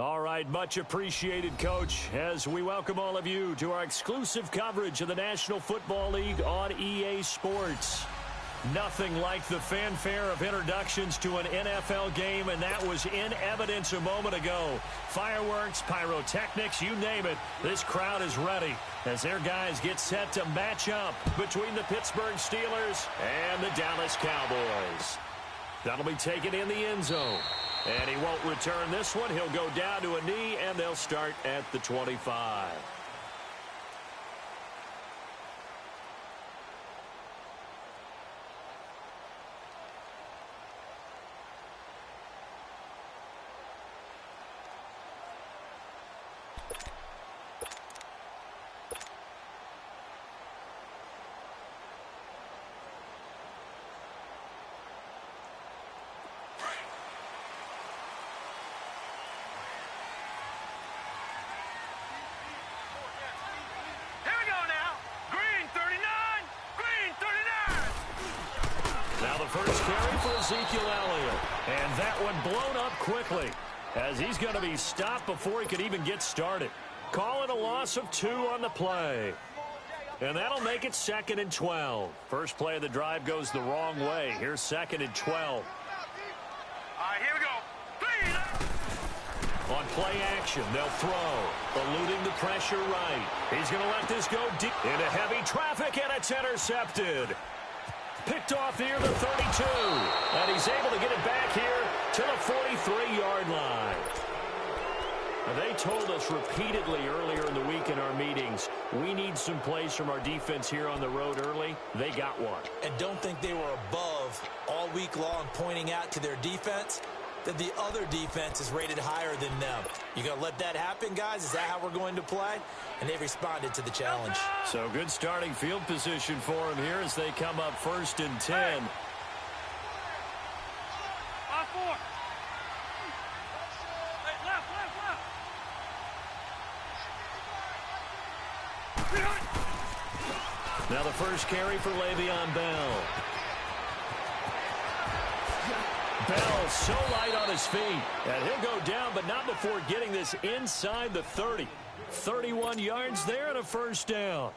All right, much appreciated, Coach, as we welcome all of you to our exclusive coverage of the National Football League on EA Sports. Nothing like the fanfare of introductions to an NFL game, and that was in evidence a moment ago. Fireworks, pyrotechnics, you name it, this crowd is ready as their guys get set to match up between the Pittsburgh Steelers and the Dallas Cowboys. That'll be taken in the end zone. And he won't return this one. He'll go down to a knee, and they'll start at the 25. First carry for Ezekiel Elliott. And that one blown up quickly as he's going to be stopped before he could even get started. Call it a loss of 2 on the play. And that'll make it 2nd and 12. First play of the drive goes the wrong way. Here's 2nd and 12. All right, here we go. Please. On play action, they'll throw. Eluding the pressure right. He's going to let this go deep into heavy traffic, and it's intercepted. Picked off near the 32, and he's able to get it back here to the 43-yard line. Now, they told us repeatedly earlier in the week in our meetings, we need some plays from our defense here on the road early. They got one. And don't think they were above all week long pointing out to their defense that the other defense is rated higher than them. You going to let that happen, guys? Is that how we're going to play? And they've responded to the challenge. So good starting field position for them here as they come up 1st and 10. Hey. 5-4. Hey, left. Now the first carry for Le'Veon Bell. Bell so light on his feet, and he'll go down, but not before getting this inside the 30. 31 yards there and a first down.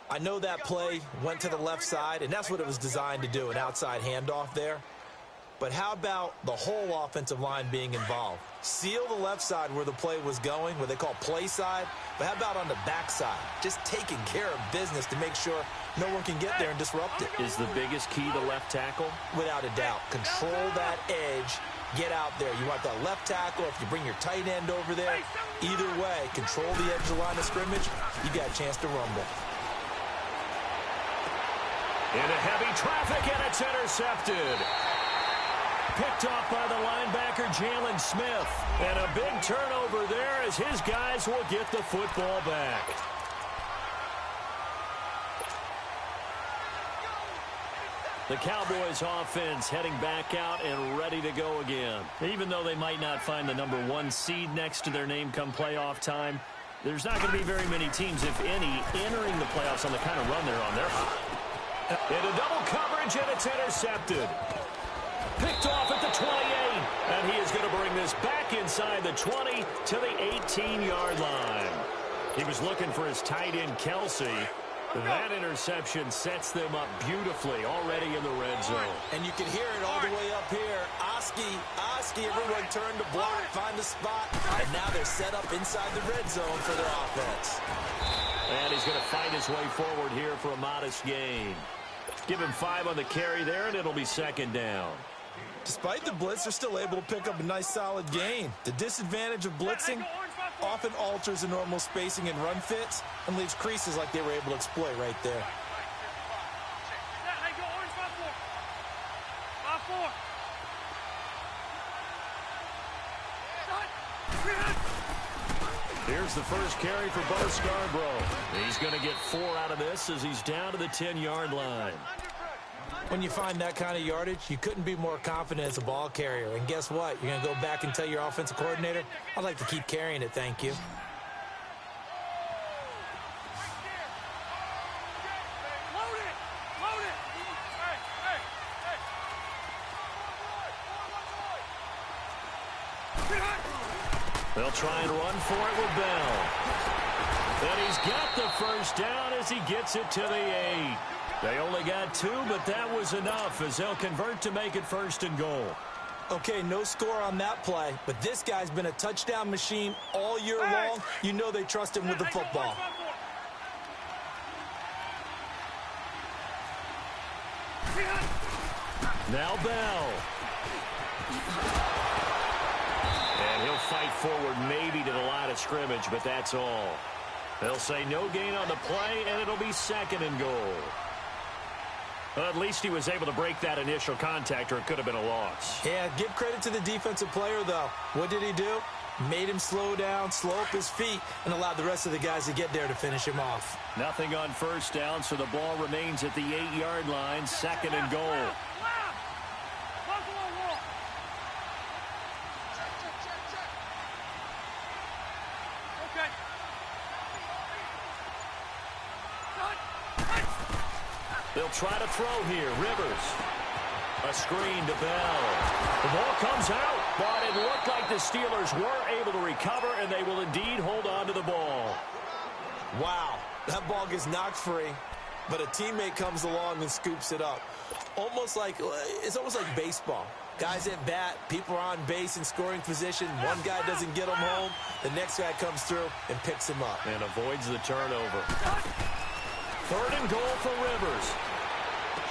I know that play went to the left side, and that's what it was designed to do, an outside handoff there. But how about the whole offensive line being involved? Seal the left side where the play was going, what they call play side, but how about on the back side? Just taking care of business to make sure no one can get there and disrupt it. Is the biggest key the left tackle? Without a doubt. Control that edge. Get out there. You want that left tackle. If you bring your tight end over there, either way, control the edge of the line of scrimmage, you got a chance to rumble. Into heavy traffic, and it's intercepted. Picked off by the linebacker, Jalen Smith. And a big turnover there as his guys will get the football back. The Cowboys offense heading back out and ready to go again. Even though they might not find the #1 seed next to their name come playoff time, there's not going to be very many teams, if any, entering the playoffs on the kind of run they're on. They're hot. Into double coverage, and it's intercepted. Picked off at the 28, and he is going to bring this back inside the 20 to the 18-yard line. He was looking for his tight end, Kelsey. That interception sets them up beautifully already in the red zone. And you can hear it all the way up here. Oski, everyone turned to block, find a spot, and now they're set up inside the red zone for their offense. And he's going to fight his way forward here for a modest gain. Give him 5 on the carry there, and it'll be 2nd down. Despite the blitz, they're still able to pick up a nice, solid gain. The disadvantage of blitzing often alters the normal spacing and run fits and leaves creases like they were able to exploit right there. Here's the first carry for Bo Scarborough. He's going to get 4 out of this as he's down to the 10-yard line. When you find that kind of yardage, you couldn't be more confident as a ball carrier. And guess what? You're going to go back and tell your offensive coordinator, I'd like to keep carrying it, thank you. They'll try and run for it with Bell. And he's got the first down as he gets it to the 8. They only got 2, but that was enough as they'll convert to make it 1st and goal. Okay, no score on that play, but this guy's been a touchdown machine all year long. You know they trust him with the football. Now Bell. And he'll fight forward maybe to the line of scrimmage, but that's all. They'll say no gain on the play, and it'll be 2nd and goal. Well, at least he was able to break that initial contact, or it could have been a loss. Yeah, give credit to the defensive player, though. What did he do? Made him slow down, slow up his feet, and allowed the rest of the guys to get there to finish him off. Nothing on 1st down, so the ball remains at the 8-yard line, 2nd and goal. They'll try to throw here. Rivers. A screen to Bell. The ball comes out, but it looked like the Steelers were able to recover, and they will indeed hold on to the ball. Wow, that ball gets knocked free, but a teammate comes along and scoops it up. It's almost like baseball. Guys at bat, people are on base in scoring position. One guy doesn't get them home. The next guy comes through and picks him up. And avoids the turnover. 3rd and goal for Rivers.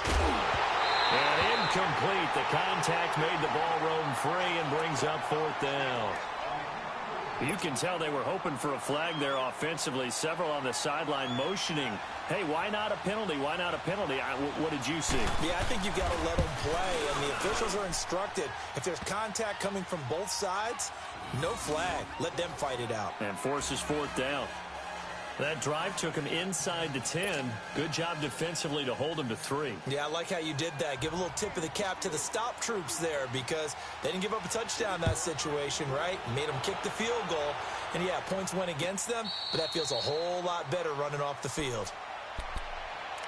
And incomplete. The contact made the ball roam free and brings up 4th down. You can tell they were hoping for a flag there offensively. Several on the sideline motioning. Hey, why not a penalty? Why not a penalty? What did you see? Yeah, I think you've got to let them play, and the officials are instructed. If there's contact coming from both sides, no flag. Let them fight it out. And forces 4th down. That drive took him inside the 10. Good job defensively to hold him to 3. Yeah, I like how you did that. Give a little tip of the cap to the stop troops there because they didn't give up a touchdown in that situation, right? Made them kick the field goal. And, yeah, points went against them, but that feels a whole lot better running off the field.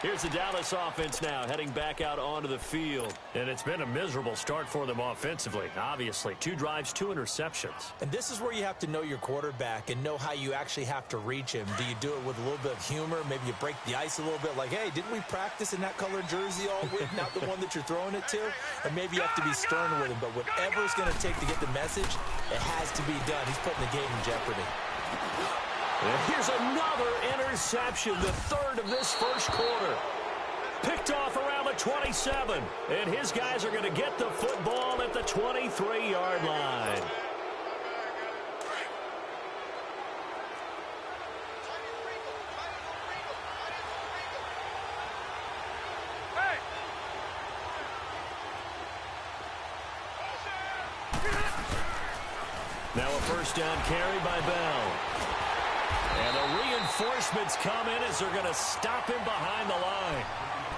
Here's the Dallas offense now heading back out onto the field. And it's been a miserable start for them offensively, obviously. 2 drives, 2 interceptions. And this is where you have to know your quarterback and know how you actually have to reach him. Do you do it with a little bit of humor? Maybe you break the ice a little bit like, hey, didn't we practice in that colored jersey all week? Not the one that you're throwing it to? Or maybe you have to be stern with him. But whatever it's going to take to get the message, it has to be done. He's putting the game in jeopardy. And here's another interception, the 3rd of this 1st quarter. Picked off around the 27. And his guys are going to get the football at the 23-yard line. Now a 1st down carry by Bell. And the reinforcements come in as they're going to stop him behind the line.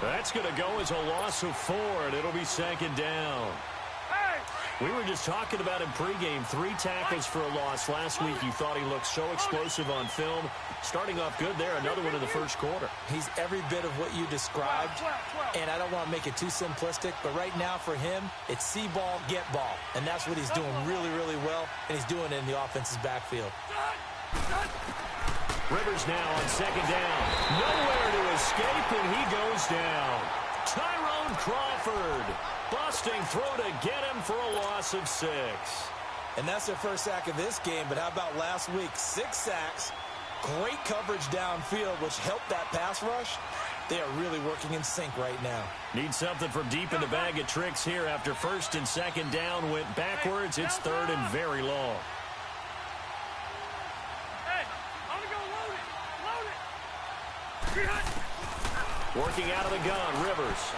That's going to go as a loss of 4, and it'll be 2nd down. We were just talking about him pregame. 3 tackles for a loss. Last week you thought he looked so explosive on film. Starting off good there, another one in the 1st quarter. He's every bit of what you described, and I don't want to make it too simplistic, but right now for him, it's see ball, get ball. And that's what he's doing really, really well, and he's doing it in the offense's backfield. Rivers now on 2nd down. Nowhere to escape, and he goes down. Tyrone Crawford busting through to get him for a loss of 6. And that's their first sack of this game, but how about last week? 6 sacks, great coverage downfield, which helped that pass rush. They are really working in sync right now. Need something from deep in the bag of tricks here after 1st and 2nd down went backwards. It's 3rd and very long. Working out of the gun, Rivers.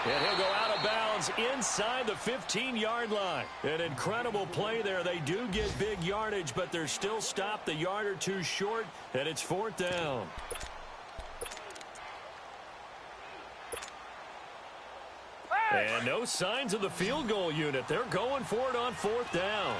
And he'll go out of bounds inside the 15-yard line. An incredible play there. They do get big yardage, but they're still stopped a yard or 2 short, and it's 4th down. And no signs of the field goal unit. They're going for it on 4th down.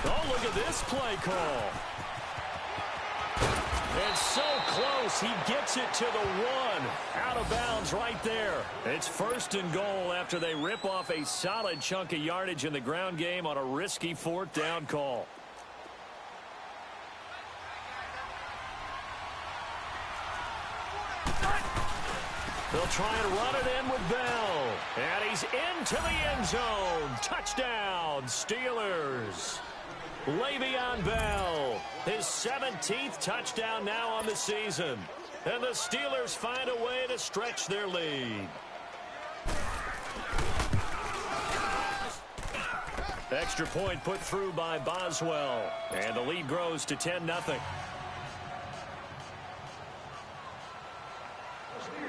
Oh, look at this play call. And so close, he gets it to the 1. Out of bounds right there. It's 1st and goal after they rip off a solid chunk of yardage in the ground game on a risky 4th down call. They'll try and run it in with Bell. And he's into the end zone. Touchdown, Steelers. Le'Veon Bell, his 17th touchdown now on the season. And the Steelers find a way to stretch their lead. Extra point put through by Boswell. And the lead grows to 10-0.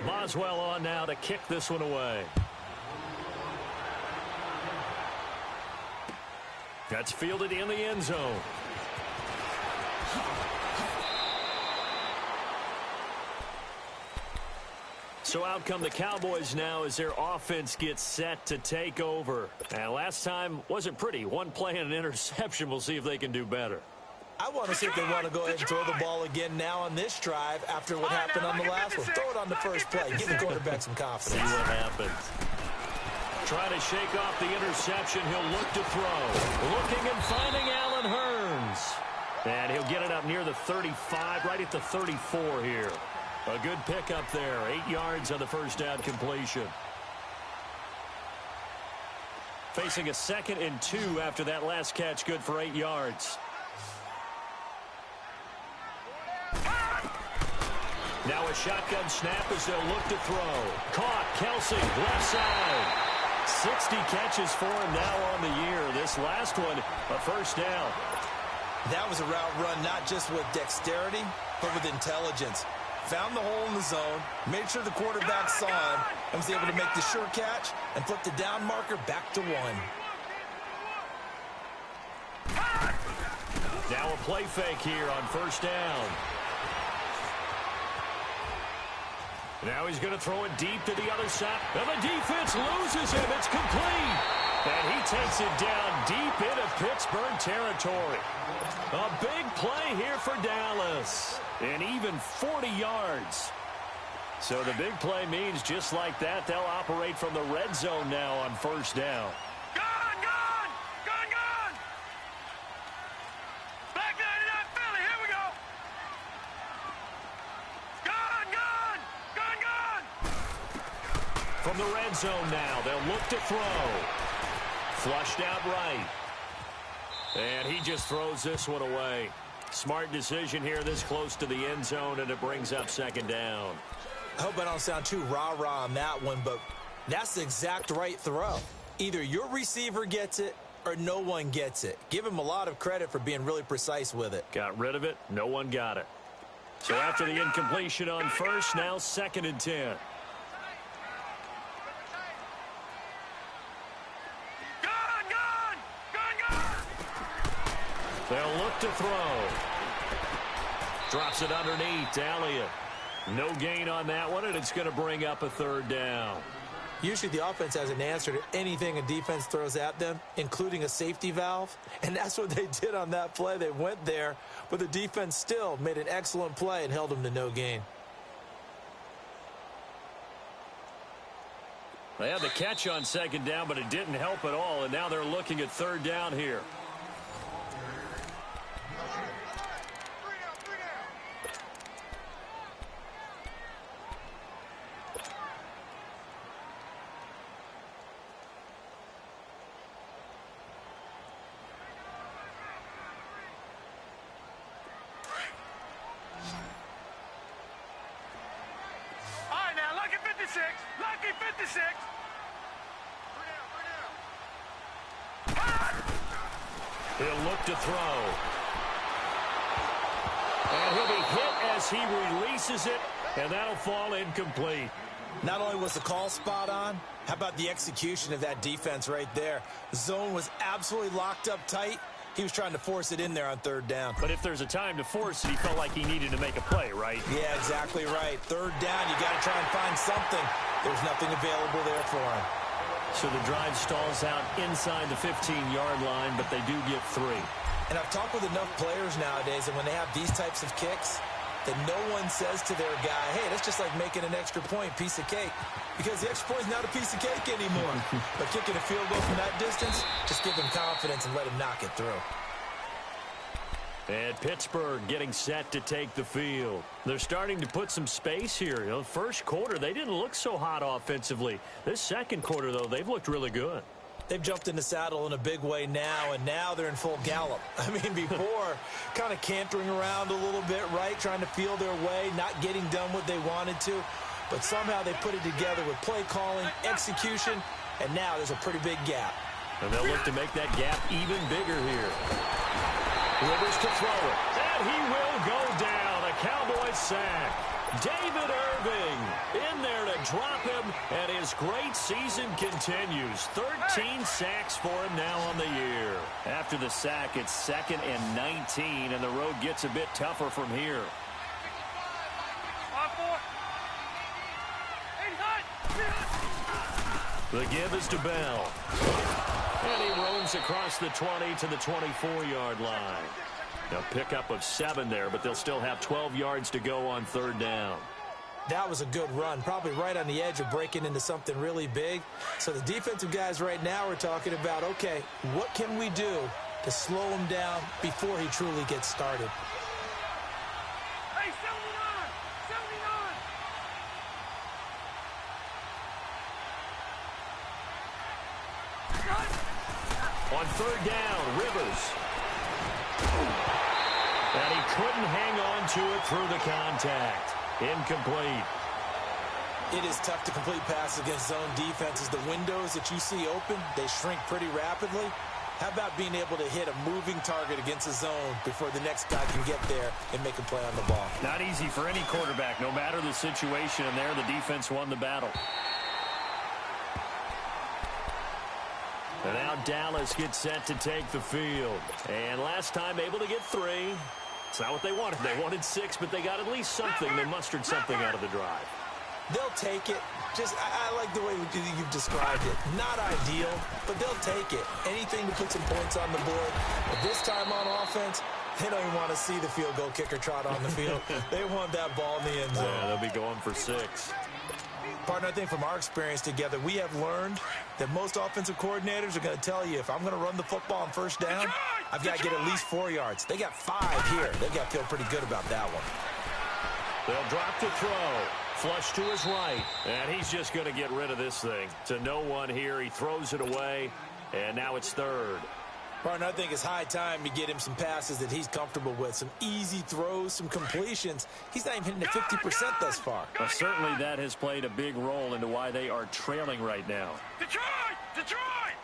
Boswell on now to kick this one away. That's fielded in the end zone. So out come the Cowboys now as their offense gets set to take over. And last time wasn't pretty. One play and an interception. We'll see if they can do better. I want to see if they want to go ahead and throw the ball again now on this drive after what happened on the last one. Throw it on the first play. Give the quarterback some confidence. See what happens. Trying to shake off the interception. He'll look to throw. Looking and finding Allen Hurns. And he'll get it up near the 35, right at the 34 here. A good pickup there. 8 yards on the first down completion. Facing a 2nd and 2 after that last catch. Good for 8 yards. Now a shotgun snap as they'll look to throw. Caught. Kelsey, left side. 60 catches for him now on the year. This last one, a first down. That was a route run not just with dexterity, but with intelligence. Found the hole in the zone, made sure the quarterback saw him, and was able to make the sure catch and flip the down marker back to 1. Now a play fake here on first down. Now he's going to throw it deep to the other side. And the defense loses him. It's complete. And he takes it down deep into Pittsburgh territory. A big play here for Dallas. And even 40 yards. So the big play means just like that, they'll operate from the red zone now on first down. From the red zone now, they'll look to throw. Flushed out right. And he just throws this one away. Smart decision here this close to the end zone, and it brings up second down. I hope I don't sound too rah-rah on that one, but that's the exact right throw. Either your receiver gets it or no one gets it. Give him a lot of credit for being really precise with it. Got rid of it. No one got it. So after the incompletion on first, now 2nd and 10. They'll look to throw. Drops it underneath. Elliott. No gain on that one, and it's going to bring up a third down. Usually the offense has an answer to anything a defense throws at them, including a safety valve. And that's what they did on that play. They went there, but the defense still made an excellent play and held them to no gain. They had the catch on second down, but it didn't help at all, and now they're looking at third down here. Lucky 56. He'll look to throw. And he'll be hit as he releases it, and that'll fall incomplete. Not only was the call spot on, how about the execution of that defense right there? The zone was absolutely locked up tight. He was trying to force it in there on third down. But if there's a time to force it, he felt like he needed to make a play, right? Yeah, exactly right. Third down, you got to try and find something. There's nothing available there for him. So the drive stalls out inside the 15-yard line, but they do get 3. And I've talked with enough players nowadays, and when they have these types of kicks, that no one says to their guy, hey, that's just like making an extra point, piece of cake. Because the extra point is not a piece of cake anymore. But kicking a field goal from that distance, just give him confidence and let him knock it through. And Pittsburgh getting set to take the field. They're starting to put some space here. You know, first quarter, they didn't look so hot offensively. This second quarter, though, they've looked really good. They've jumped in the saddle in a big way now, and now they're in full gallop. I mean, before, kind of cantering around a little bit, right, trying to feel their way, not getting done what they wanted to. But somehow they put it together with play calling, execution, and now there's a pretty big gap. And they'll look to make that gap even bigger here. Rivers to throw it, and he will go down. A Cowboys sack. David Irving in there to drop him, and his great season continues. 13 sacks for him now on the year. After the sack, it's 2nd and 19, and the road gets a bit tougher from here. The give is to Bell. And he roams across the 20 to the 24-yard line. A pickup of 7 there, but they'll still have 12 yards to go on 3rd down. That was a good run, probably right on the edge of breaking into something really big. So the defensive guys right now are talking about, okay, what can we do to slow him down before he truly gets started? Hey, 79! 79! On 3rd down, Rivers. And he couldn't hang on to it through the contact. Incomplete. It is tough to complete passes against zone defenses. The windows that you see open, they shrink pretty rapidly. How about being able to hit a moving target against a zone before the next guy can get there and make a play on the ball? Not easy for any quarterback, no matter the situation, and there the defense won the battle. And now Dallas gets set to take the field. And last time able to get 3. It's not what they wanted. They wanted 6, but they got at least something. They mustered something out of the drive. They'll take it. I like the way you've described it. Not ideal, but they'll take it. Anything to put some points on the board. But this time on offense, they don't even want to see the field goal kicker trot on the field. They want that ball in the end zone. Yeah, they'll be going for 6. Partner, I think from our experience together, we have learned that most offensive coordinators are going to tell you, if I'm going to run the football on 1st down, I've got to get at least 4 yards. They got 5 here. They've got to feel pretty good about that one. They'll drop to throw. Flush to his right. And he's just going to get rid of this thing. To no one here. He throws it away. And now it's 3rd. Partner, I think it's high time to get him some passes that he's comfortable with. Some easy throws, some completions. He's not even hitting the 50% thus far. Well, certainly that has played a big role into why they are trailing right now. Detroit! Detroit!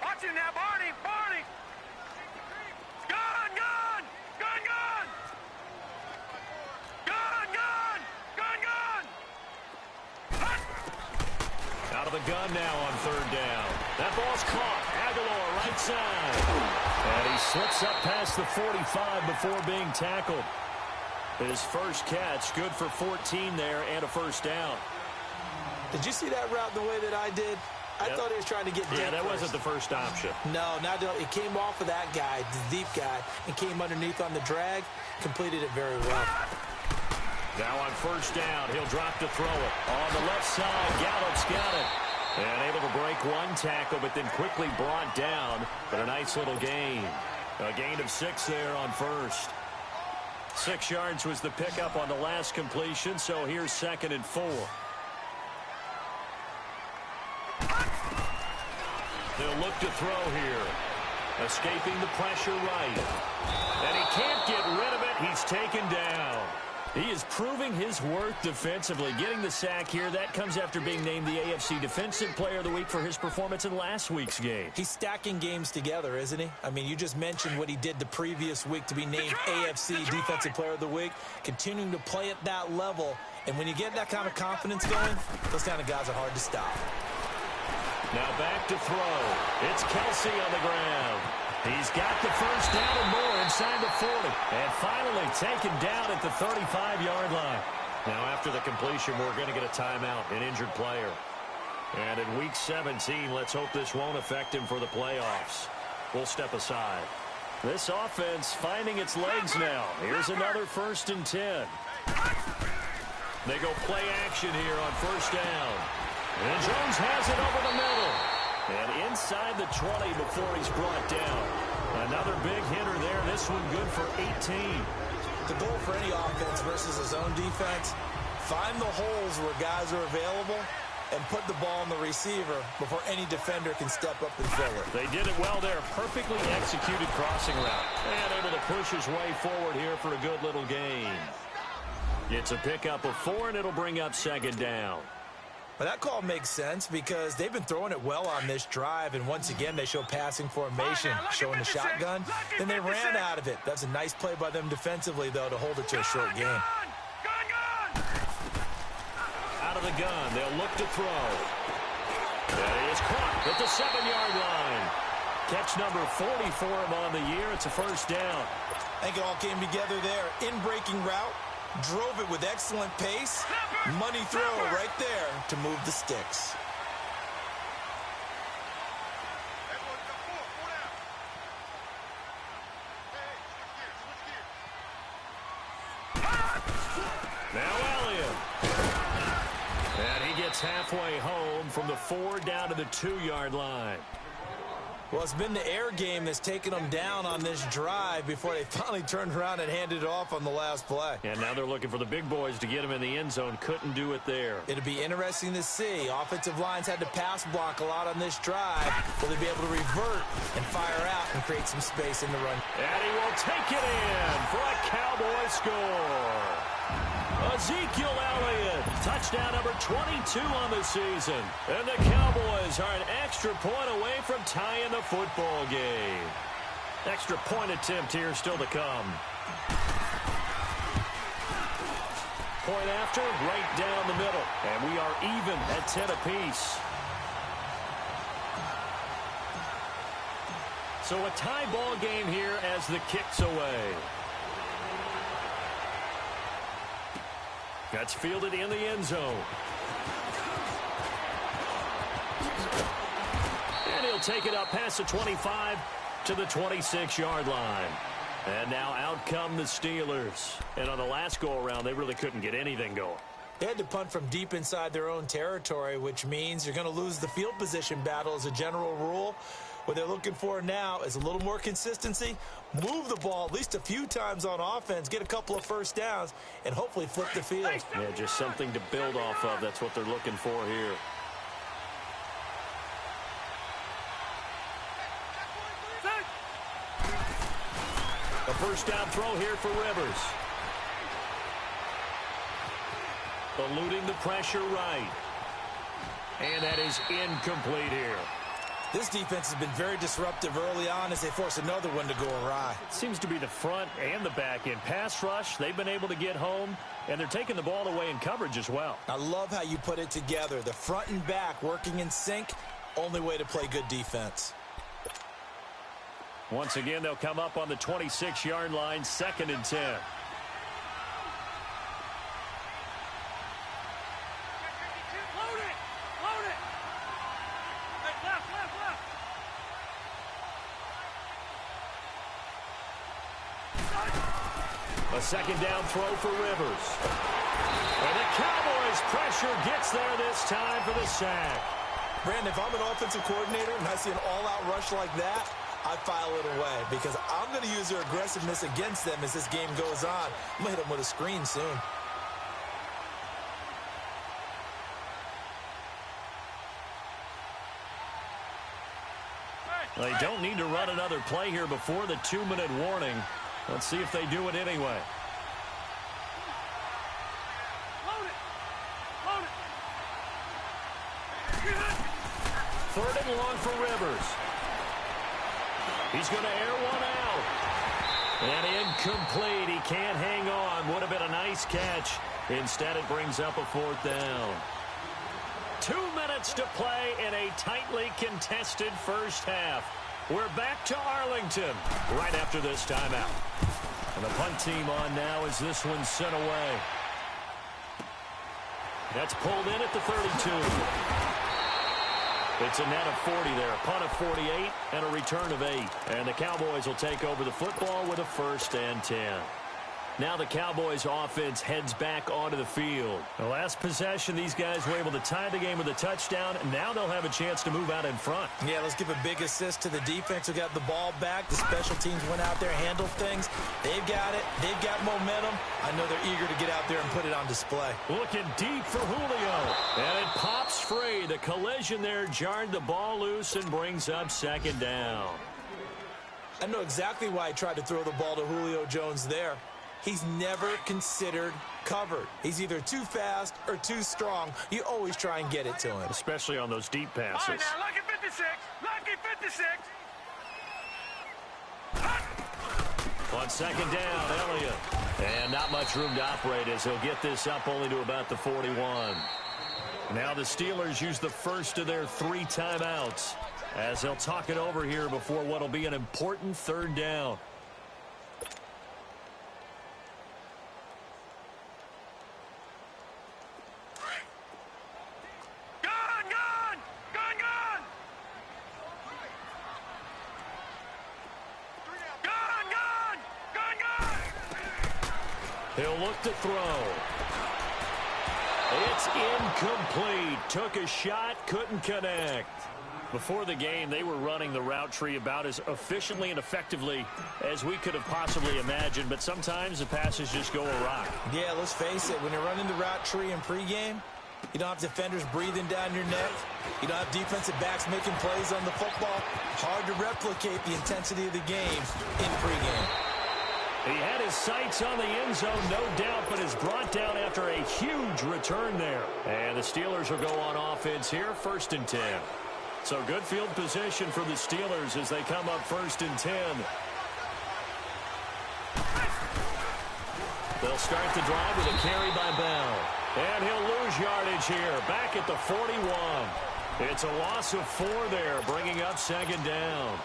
Watch it now, Barney! Barney! Gun! Gun! Gun! Gun! Gun! Gun! Gun! Gun! Out of the gun now on 3rd down. That ball's caught. Aguilar right side. And he slips up past the 45 before being tackled. His first catch, good for 14 there and a 1st down. Did you see that route the way that I did? I thought he was trying to get deep. Yeah, that wasn't the first option. No, not it came off of that guy, the deep guy, and came underneath on the drag. Completed it very well. Now on 1st down, he'll drop to throw it. On the left side, Gallup's got it. And able to break 1 tackle, but then quickly brought down. But a nice little gain. A gain of 6 there on 1st. 6 yards was the pickup on the last completion, so here's 2nd and 4. They'll look to throw here. Escaping the pressure right. And he can't get rid of it. He's taken down. He is proving his worth defensively. Getting the sack here, that comes after being named the AFC Defensive Player of the Week for his performance in last week's game. He's stacking games together, isn't he? I mean, you just mentioned what he did the previous week to be named AFC Defensive Player of the Week. Continuing to play at that level. And when you get that kind of confidence going, those kind of guys are hard to stop. Now back to throw. It's Kelsey on the ground. He's got the 1st down and more inside the 40. And finally taken down at the 35-yard line. Now after the completion, we're going to get a timeout, an injured player. And in Week 17, let's hope this won't affect him for the playoffs. We'll step aside. This offense finding its legs now. Here's another 1st and 10. They go play action here on 1st down. And Jones has it over the middle. And inside the 20 before he's brought down. Another big hitter there. This one good for 18. The goal for any offense versus a zone defense, find the holes where guys are available and put the ball on the receiver before any defender can step up and fill it. They did it well there. Perfectly executed crossing route. And able to push his way forward here for a good little gain. It's a pickup of 4, and it'll bring up 2nd down. Well, that call makes sense because they've been throwing it well on this drive, and once again they show passing formation, showing the shotgun. Then they ran out of it. That's a nice play by them defensively, though, to hold it to a short game. Out of the gun, they'll look to throw. And he is caught at the 7-yard line. Catch number 40 for him on the year. It's a 1st down. I think it all came together there. In-breaking route, drove it with excellent pace. Money throw right there to move the sticks. Now Elliott. And he gets halfway home from the 4 down to the 2-yard line. Well, it's been the air game that's taken them down on this drive before they finally turned around and handed it off on the last play. And now they're looking for the big boys to get him in the end zone. Couldn't do it there. It'll be interesting to see. Offensive lines had to pass block a lot on this drive. Will they be able to revert and fire out and create some space in the run? And he will take it in for a Cowboy score. Ezekiel Elliott, touchdown number 22 on the season. And the Cowboys are an extra point away from tying the football game. Extra point attempt here still to come. Point after, right down the middle. And we are even at 10 apiece. So a tie ball game here as the kick's away. That's fielded in the end zone. And he'll take it up past the 25 to the 26-yard line. And now out come the Steelers. And on the last go-around, they really couldn't get anything going. They had to punt from deep inside their own territory, which means you're going to lose the field position battle as a general rule. What they're looking for now is a little more consistency, move the ball at least a few times on offense, get a couple of 1st downs, and hopefully flip the field. Yeah, just something to build off of. That's what they're looking for here. A 1st down throw here for Rivers. Eluding the pressure right. And that is incomplete here. This defense has been very disruptive early on as they force another one to go awry. Seems to be the front and the back end. Pass rush, they've been able to get home, and they're taking the ball away in coverage as well. I love how you put it together. The front and back working in sync, only way to play good defense. Once again, they'll come up on the 26-yard line, 2nd and 10. A 2nd down throw for Rivers. And the Cowboys' pressure gets there this time for the sack. Brandon, if I'm an offensive coordinator and I see an all-out rush like that, I file it away because I'm going to use their aggressiveness against them as this game goes on. I'm going to hit them with a screen soon. They don't need to run another play here before the 2-minute warning. Let's see if they do it anyway. Third and long for Rivers. He's going to air one out. And incomplete. He can't hang on. Would have been a nice catch. Instead, it brings up a 4th down. 2 minutes to play in a tightly contested first half. We're back to Arlington right after this timeout. And the punt team on now as this one's sent away. That's pulled in at the 32. It's a net of 40 there, a punt of 48, and a return of 8. And the Cowboys will take over the football with a 1st and 10. Now the Cowboys offense heads back onto the field. The last possession, these guys were able to tie the game with a touchdown, and now they'll have a chance to move out in front. Yeah, let's give a big assist to the defense who got the ball back. The special teams went out there, handled things. They've got it. They've got momentum. I know they're eager to get out there and put it on display. Looking deep for Julio. And it pops free. The collision there jarred the ball loose and brings up 2nd down. I know exactly why I tried to throw the ball to Julio Jones there. He's never considered covered. He's either too fast or too strong. You always try and get it to him. Especially on those deep passes. All right, now, lucky 56. Lucky 56. On 2nd down, Elliott. And not much room to operate as he'll get this up only to about the 41. Now the Steelers use the first of their 3 timeouts as they'll talk it over here before what will be an important 3rd down. He'll look to throw. It's incomplete. Took a shot, couldn't connect. Before the game, they were running the route tree about as efficiently and effectively as we could have possibly imagined, but sometimes the passes just go awry. Yeah, let's face it. When you're running the route tree in pregame, you don't have defenders breathing down your neck. You don't have defensive backs making plays on the football. Hard to replicate the intensity of the game in pregame. He had his sights on the end zone, no doubt, but is brought down after a huge return there. And the Steelers will go on offense here, 1st and 10. So good field position for the Steelers as they come up 1st and 10. They'll start the drive with a carry by Bell. And he'll lose yardage here, back at the 41. It's a loss of 4 there, bringing up 2nd down.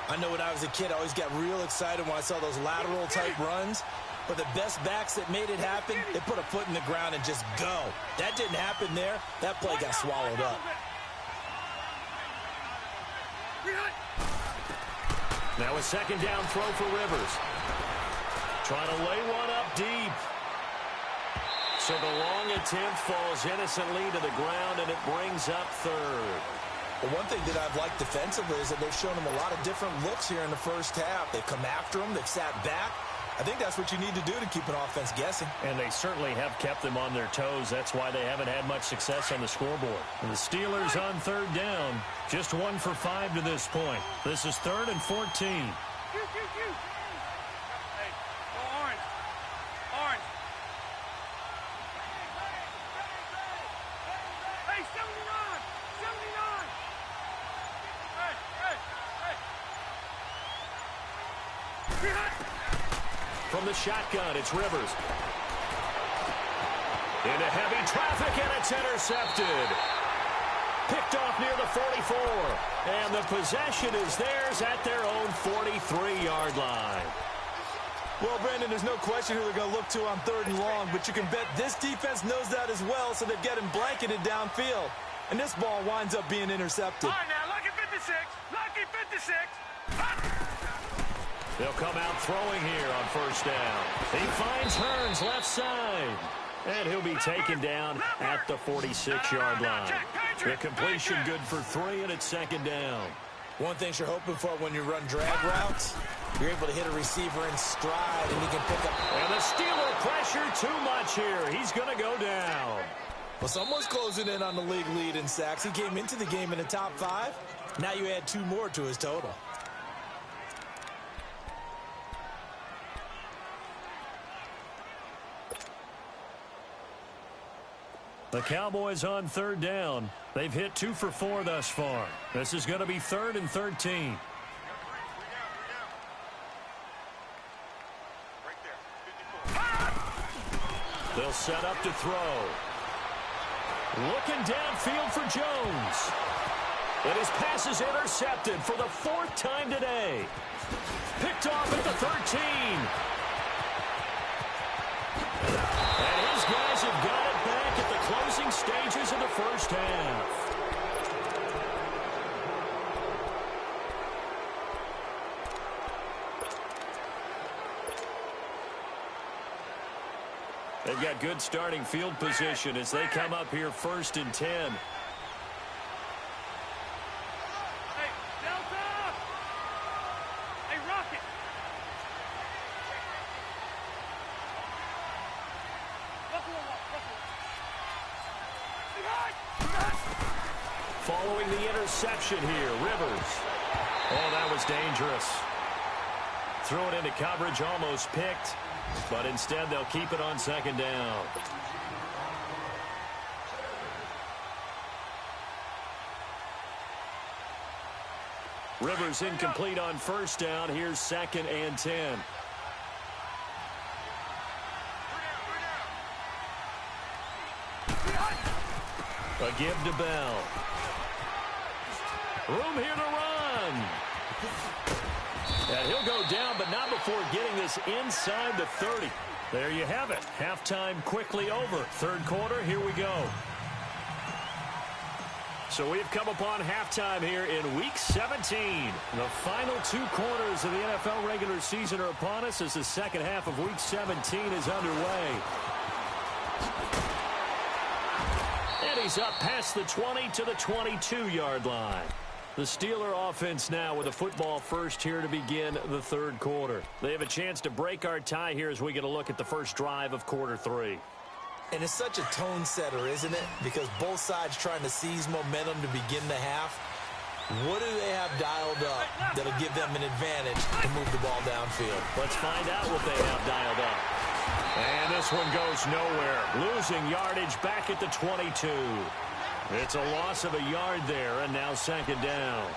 I know when I was a kid, I always got real excited when I saw those lateral-type runs. But the best backs that made it happen, they put a foot in the ground and just go. That didn't happen there. That play got swallowed up. Now a 2nd down throw for Rivers. Trying to lay one up deep. So the long attempt falls innocently to the ground, and it brings up 3rd. Well, one thing that I've liked defensively is that they've shown him a lot of different looks here in the first half. They've come after him. They've sat back. I think that's what you need to do to keep an offense guessing. And they certainly have kept them on their toes. That's why they haven't had much success on the scoreboard. And the Steelers on 3rd down, just 1 for 5 to this point. This is 3rd and 14. Hey, go orange. Orange. Hey, 79. 79. Hey. From the shotgun, it's Rivers. Into heavy traffic, and it's intercepted. Picked off near the 44. And the possession is theirs at their own 43-yard line. Well, Brandon, there's no question who they're going to look to on 3rd and long, but you can bet this defense knows that as well, so they've got him blanketed downfield. And this ball winds up being intercepted. All right, now, lucky 56. Lucky 56. They'll come out throwing here on 1st down. He finds Hearns left side. And he'll be taken down at the 46-yard line. The completion good for 3, and it's 2nd down. One thing you're hoping for when you run drag routes, you're able to hit a receiver in stride, and he can pick up. And the Steeler pressure too much here. He's going to go down. Well, someone's closing in on the league lead in sacks. He came into the game in the top 5. Now you add 2 more to his total. The Cowboys on 3rd down. They've hit 2 for 4 thus far. This is going to be 3rd and 13. They'll set up to throw. Looking downfield for Jones. And his pass is intercepted for the 4th time today. Picked off at the 13. And his guys have got it back at the closing stages of the first half. They've got good starting field position as they come up here 1st and 10. Hey, Delta! Hey, Rocket! Following the interception here, Rivers. Oh, that was dangerous. Threw it into coverage, almost picked, but instead they'll keep it on 2nd down. Rivers incomplete on 1st down. Here's 2nd and 10. A give to Bell. Room here to run. And he'll go down, but not before getting this inside the 30. There you have it. Halftime quickly over. 3rd quarter, here we go. So we've come upon halftime here in Week 17. The final 2 quarters of the NFL regular season are upon us as the second half of Week 17 is underway. And he's up past the 20 to the 22-yard line. The Steeler offense now with a football first here to begin the 3rd quarter. They have a chance to break our tie here as we get a look at the first drive of quarter 3. And it's such a tone setter, isn't it? Because both sides trying to seize momentum to begin the half. What do they have dialed up that'll give them an advantage to move the ball downfield? Let's find out what they have dialed up. And this one goes nowhere. Losing yardage back at the 22. It's a loss of a yard there, and now 2nd down.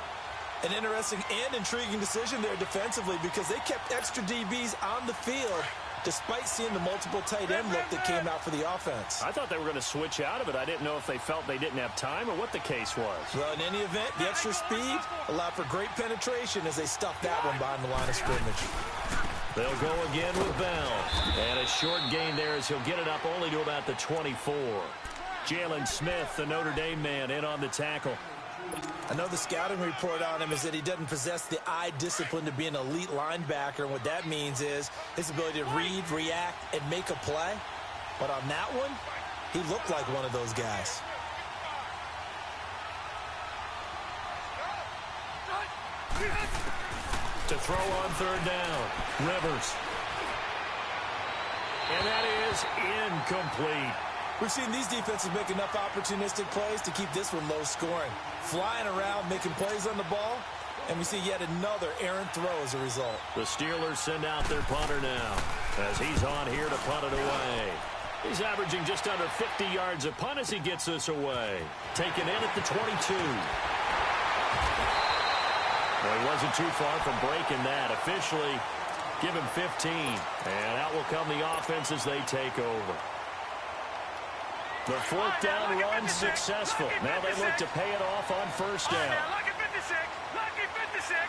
An interesting and intriguing decision there defensively because they kept extra DBs on the field despite seeing the multiple tight end look that came out for the offense. I thought they were going to switch out of it. I didn't know if they felt they didn't have time or what the case was. Well, in any event, the extra speed allowed for great penetration as they stuffed that one behind the line of scrimmage. They'll go again with Bell. And a short gain there as he'll get it up only to about the 24. Jalen Smith, the Notre Dame man, in on the tackle. I know the scouting report on him is that he doesn't possess the eye discipline to be an elite linebacker. And what that means is his ability to read, react, and make a play. But on that one, he looked like one of those guys. To throw on 3rd down, Rivers. And that is incomplete. We've seen these defenses make enough opportunistic plays to keep this one low scoring. Flying around, making plays on the ball, and we see yet another errant throw as a result. The Steelers send out their punter now as he's on here to punt it away. He's averaging just under 50 yards a punt as he gets this away. Taken in at the 22. Well, he wasn't too far from breaking that. Officially, give him 15. And out will come the offense as they take over. The 4th down run successful. Now they look to pay it off on 1st down. Lucky 56! Lucky 56!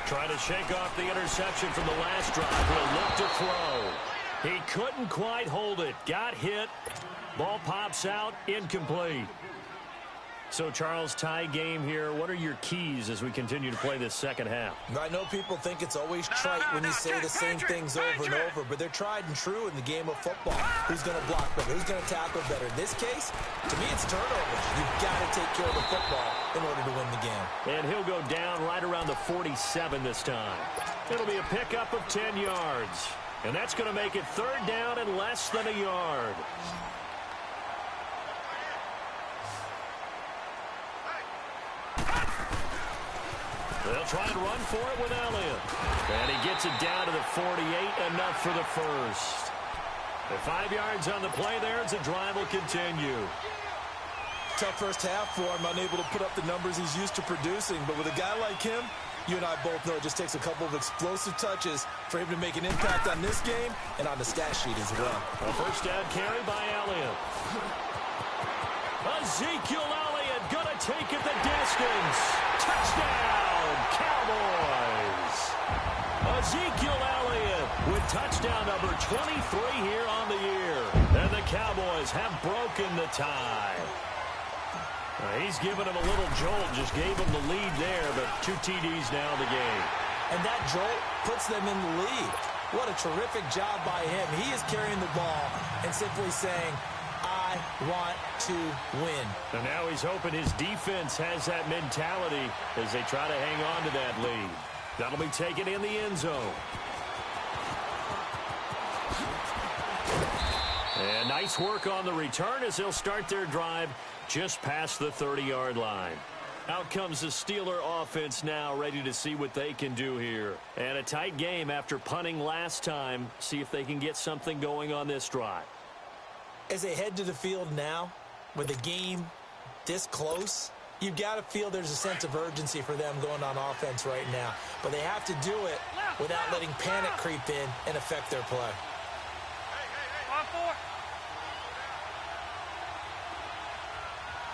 Trying to shake off the interception from the last drive. Will look to throw. He couldn't quite hold it. Got hit. Ball pops out. Incomplete. So, Charles, tie game here. What are your keys as we continue to play this second half? I know people think it's always trite when you say the same things over and over, but they're tried and true in the game of football. Who's going to block better? Who's going to tackle better? In this case, to me, it's turnovers. You've got to take care of the football in order to win the game. And he'll go down right around the 47 this time. It'll be a pickup of 10 yards. And that's going to make it 3rd down and less than a yard. They'll try and run for it with Elliott. And he gets it down to the 48, enough for the first. The 5 yards on the play there as the drive will continue. Tough first half for him, unable to put up the numbers he's used to producing. But with a guy like him, you and I both know it just takes a couple of explosive touches for him to make an impact on this game and on the stat sheet as well. A 1st down carry by Elliott. Ezekiel Elliott gonna take it the distance. Touchdown, Cowboys. Ezekiel Elliott with touchdown number 23 here on the year. And the Cowboys have broken the tie. He's given him a little jolt, just gave him the lead there, but 2 TDs now in the game. And that jolt puts them in the lead. What a terrific job by him. He is carrying the ball and simply saying, I want to win. And now he's hoping his defense has that mentality as they try to hang on to that lead. That'll be taken in the end zone. And nice work on the return as they'll start their drive just past the 30-yard line. Out comes the Steeler offense now, ready to see what they can do here. And a tight game after punting last time. See if they can get something going on this drive. As they head to the field now, with the game this close, you've got to feel there's a sense of urgency for them going on offense right now. But they have to do it without letting panic creep in and affect their play. On four.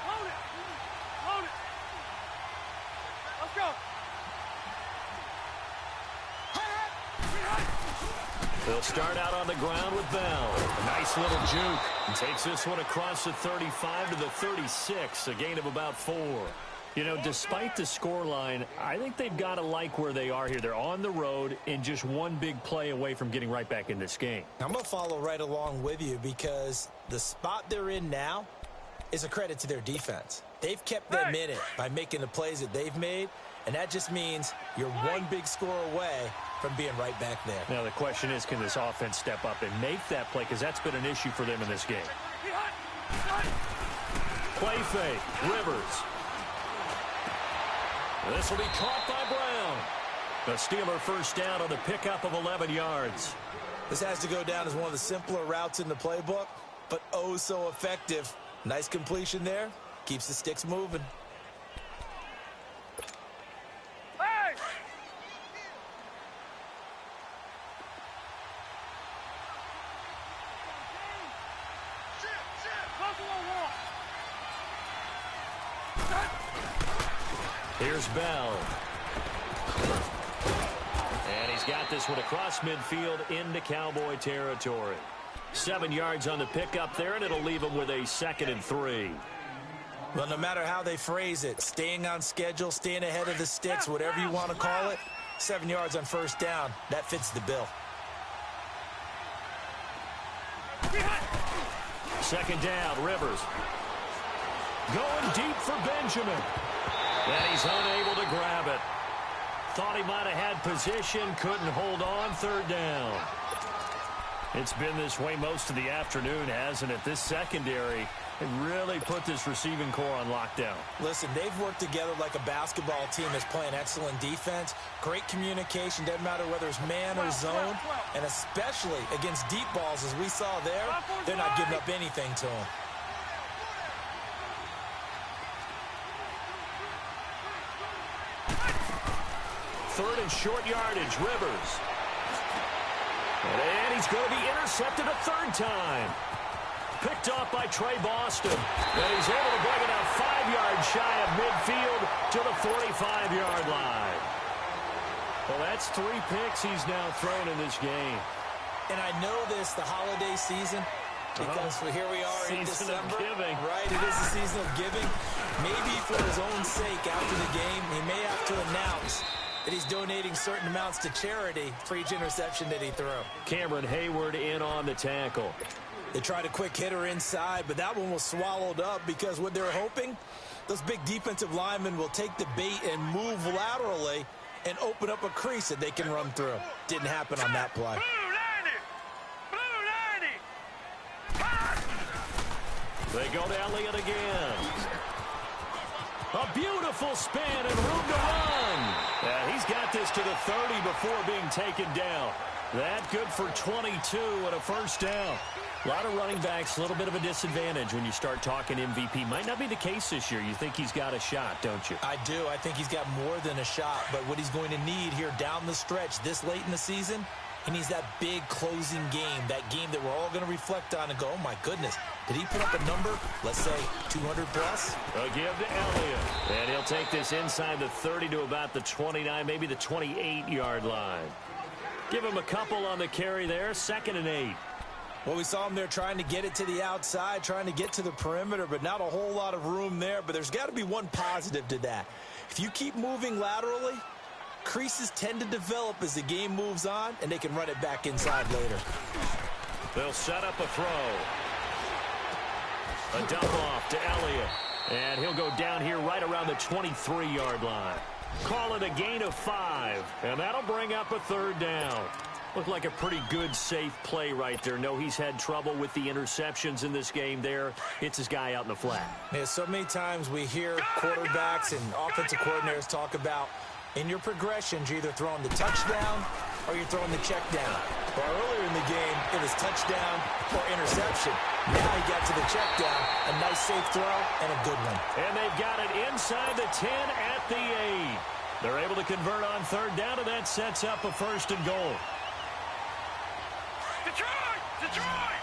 Load it. Load it. Let's go. They'll start out on the ground with Bell. A nice little juke. And takes this one across the 35 to the 36, a gain of about 4. You know, despite the scoreline, I think they've got to like where they are here. They're on the road and just one big play away from getting right back in this game. I'm going to follow right along with you because the spot they're in now is a credit to their defense. They've kept them in it by making the plays that they've made, and that just means you're one big score away from being right back there. Now the question is, can this offense step up and make that play? Because that's been an issue for them in this game. Play fake. Rivers. This will be caught by Brown. The Steeler first down on the pickup of 11 yards. This has to go down as one of the simpler routes in the playbook, but oh so effective. Nice completion there. Keeps the sticks moving. Hey! Here's Bell. And he's got this one across midfield into Cowboy territory. 7 yards on the pickup there, and it'll leave him with a 2nd and 3. Well, no matter how they phrase it, staying on schedule, staying ahead of the sticks, whatever you want to call it, 7 yards on first down, that fits the bill. 2nd down, Rivers. Going deep for Benjamin. And he's unable to grab it. Thought he might have had position, couldn't hold on, 3rd down. It's been this way most of the afternoon, hasn't it? This secondary really put this receiving core on lockdown. Listen, they've worked together like a basketball team that's playing excellent defense. Great communication, doesn't matter whether it's man or zone. And especially against deep balls, as we saw there, they're not giving up anything to them. Third and short yardage, Rivers. And he's going to be intercepted a 3rd time. Picked off by Trey Boston. And he's able to bring it out 5 yards shy of midfield to the 45-yard line. Well, that's 3 picks he's now thrown in this game. And I know this, the holiday season, because here we are in December. Giving. Right, it is the season of giving. Maybe for his own sake after the game, he may have to announce that he's donating certain amounts to charity for each interception that he threw. Cameron Hayward in on the tackle. They tried a quick hitter inside, but that one was swallowed up because what they're hoping, those big defensive linemen will take the bait and move laterally and open up a crease that they can run through. Didn't happen on that play. They go to Elliott again. A beautiful spin and room to run. He's got this to the 30 before being taken down. That good for 22 and a 1st down. A lot of running backs, a little bit of a disadvantage when you start talking MVP. Might not be the case this year. You think he's got a shot, don't you? I do. I think he's got more than a shot. But what he's going to need here down the stretch this late in the season, he needs that big closing game, that game that we're all going to reflect on and go, oh, my goodness, did he put up a number, let's say, 200 plus? A give to Elliott. And he'll take this inside the 30 to about the 29, maybe the 28-yard line. Give him a couple on the carry there, 2nd and 8. Well, we saw him there trying to get it to the outside, trying to get to the perimeter, but not a whole lot of room there. But there's got to be one positive to that. If you keep moving laterally, Creases tend to develop as the game moves on, and they can run it back inside later. They'll set up a throw. A dump off to Elliott. And he'll go down here right around the 23-yard line. Call it a gain of 5. And that'll bring up a third down. Looked like a pretty good, safe play right there. No, he's had trouble with the interceptions in this game there. It's his guy out in the flat. Yeah, so many times we hear quarterbacks and offensive coordinators talk about in your progressions, you're either throwing the touchdown or you're throwing the check down. Well, earlier in the game, it was touchdown or interception. Now he got to the check down, a nice safe throw, and a good one. And they've got it inside the 10 at the 8. They're able to convert on third down, and that sets up a 1st and goal. Detroit! Detroit!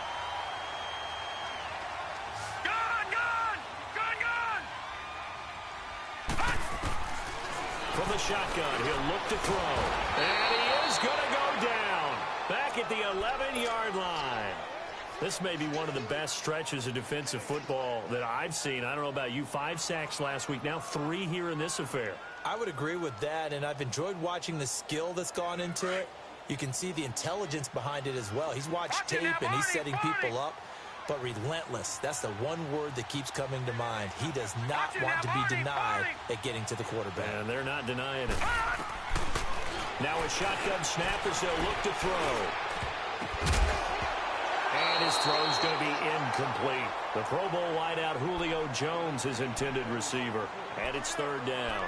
Gone! Gone! Gone! Gone! From the shotgun, he'll look to throw. And he is going to go down. Back at the 11-yard line. This may be one of the best stretches of defensive football that I've seen. I don't know about you. 5 sacks last week. Now 3 here in this affair. I would agree with that, and I've enjoyed watching the skill that's gone into it. You can see the intelligence behind it as well. He's watched tape, and he's setting people up. But relentless, that's the one word that keeps coming to mind. He does not want to be denied at getting to the quarterback. And they're not denying it. Now a shotgun snap as they'll look to throw. And his throw's going to be incomplete. The Pro Bowl wideout Julio Jones, his intended receiver. And it's 3rd down.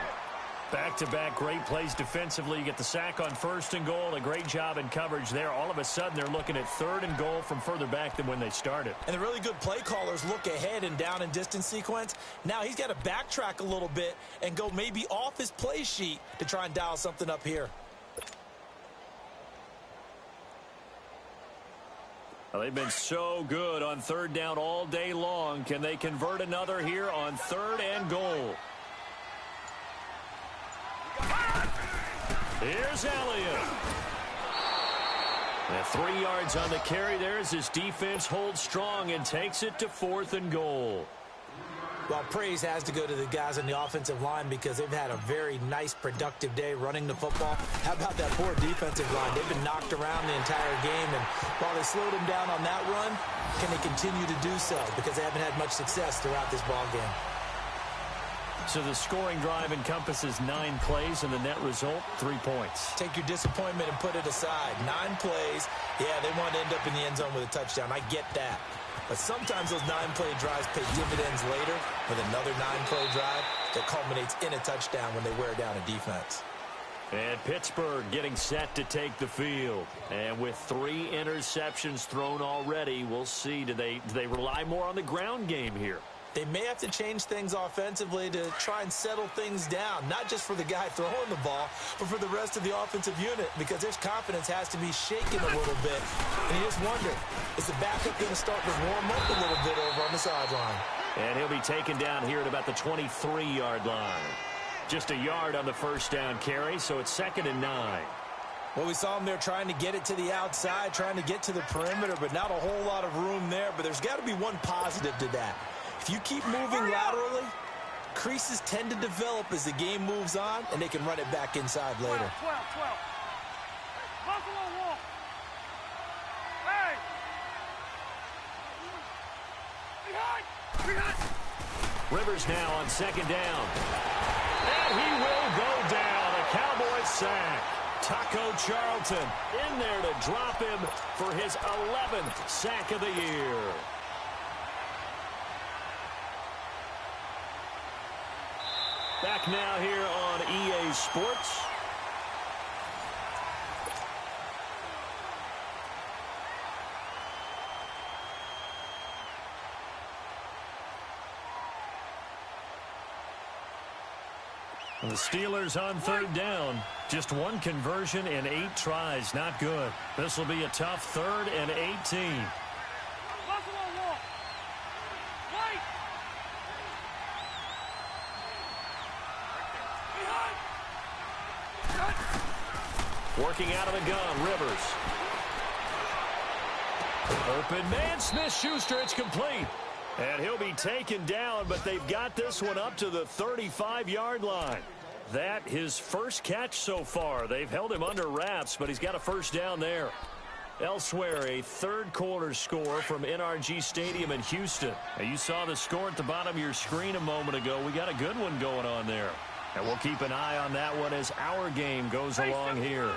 Back-to-back great plays defensively. You get the sack on 1st and goal. A great job in coverage there. All of a sudden, they're looking at 3rd and goal from further back than when they started. And the really good play callers look ahead and down and distance sequence. Now he's got to backtrack a little bit and go maybe off his play sheet to try and dial something up here. Well, they've been so good on 3rd down all day long. Can they convert another here on 3rd and goal? Here's Elliott. And 3 yards on the carry there as his defense holds strong and takes it to 4th and goal. Well, praise has to go to the guys on the offensive line because they've had a very nice, productive day running the football. How about that poor defensive line? They've been knocked around the entire game, and while they slowed them down on that run, can they continue to do so? Because they haven't had much success throughout this ball game. So the scoring drive encompasses 9 plays, and the net result, 3 points. Take your disappointment and put it aside. 9 plays. Yeah, they want to end up in the end zone with a touchdown. I get that. But sometimes those 9-play drives pay dividends later with another 9-play drive that culminates in a touchdown when they wear down a defense. And Pittsburgh getting set to take the field. And with 3 interceptions thrown already, we'll see. Do they rely more on the ground game here? They may have to change things offensively to try and settle things down, not just for the guy throwing the ball, but for the rest of the offensive unit, because their confidence has to be shaken a little bit. And you just wonder, is the backup going to start to warm up a little bit over on the sideline? And he'll be taken down here at about the 23-yard line. Just a yard on the 1st down carry, so it's 2nd and 9. Well, we saw him there trying to get it to the outside, trying to get to the perimeter, but not a whole lot of room there. But there's got to be one positive to that. If you keep moving laterally, creases tend to develop as the game moves on, and they can run it back inside later. 12. Buffalo Wolf. Hey! Behind! Rivers now on 2nd down. And he will go down. A Cowboys sack. Taco Charlton in there to drop him for his 11th sack of the year. Back now here on EA Sports. And the Steelers on 3rd down. Just 1 conversion in 8 tries. Not good. This will be a tough 3rd and 18. Working out of the gun, Rivers. Open man, Smith-Schuster, it's complete. And he'll be taken down, but they've got this one up to the 35-yard line. That his first catch so far. They've held him under wraps, but he's got a first down there. Elsewhere, a third-quarter score from NRG Stadium in Houston. Now, you saw the score at the bottom of your screen a moment ago. We got a good one going on there. And we'll keep an eye on that one as our game goes along here.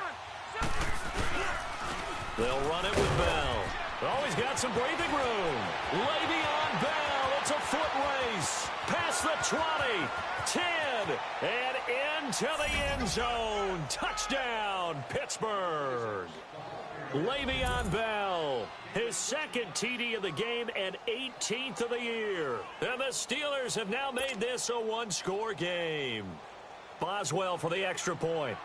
They'll run it with Bell. Oh, he's got some breathing room. Le'Veon Bell. It's a foot race. Past the 20, 10, and into the end zone. Touchdown, Pittsburgh. Le'Veon Bell, his second TD of the game and 18th of the year. And the Steelers have now made this a one-score game. Boswell for the extra point.